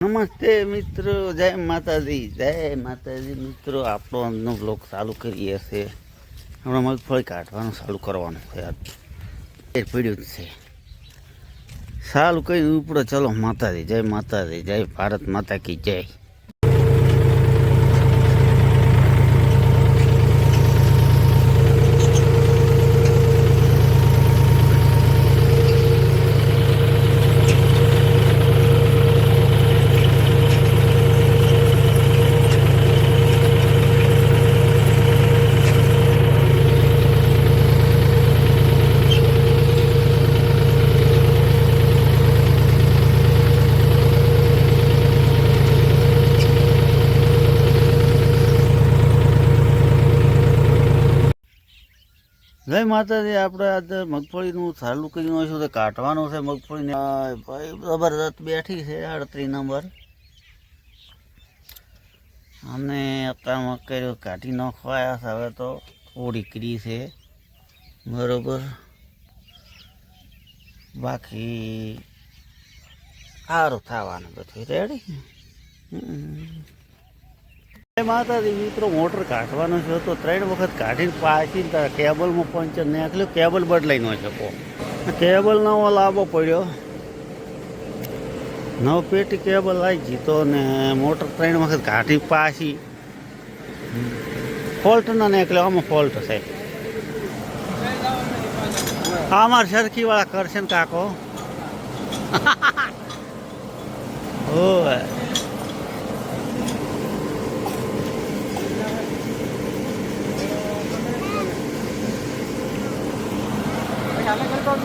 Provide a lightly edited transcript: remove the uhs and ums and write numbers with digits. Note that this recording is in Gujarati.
નમસ્તે મિત્રો, જય માતાજી મિત્રો. આપણો આજનો બ્લોગ ચાલુ કરીએ છીએ. હમણાં મગફળી કાઢવાનું ચાલુ કરવાનું છે. એ પીડ્યું જ છે. ચાલુ કરી ઉપડો. ચલો માતાજી, જય ભારત માતા કી જય. જય માતાજી. આપણે આજે મગફળીનું ચાલુ કર્યું હશું તો કાઢવાનું છે. મગફળીને ભાઈ જબરદસ્ત બેઠી છે 38 નંબર. અને અત્યારમાં કર્યું કાઢી નાખવાયા છે. હવે તો થોડી કરી છે બરોબર. બાકી સારું થવાનું બધું રેડી. માતાજી મિત્રો, મોટર કાઢવાનો છે તો 3 વખત કાઢીને પાછી કેબલમાં પંચર નાખ્યું. કેબલ બદલાઈ ન શકો. કેબલ નવો લાવવો પડ્યો. નવ પેટી કેબલ આવી જીતો ને મોટર 3 વખત કાઢી પાછી ફોલ્ટ ના નીકળ્યો. આમાં ફોલ્ટ છે. અમારે સરખીવાળા કરશે ને કાકો. Kalian kan kau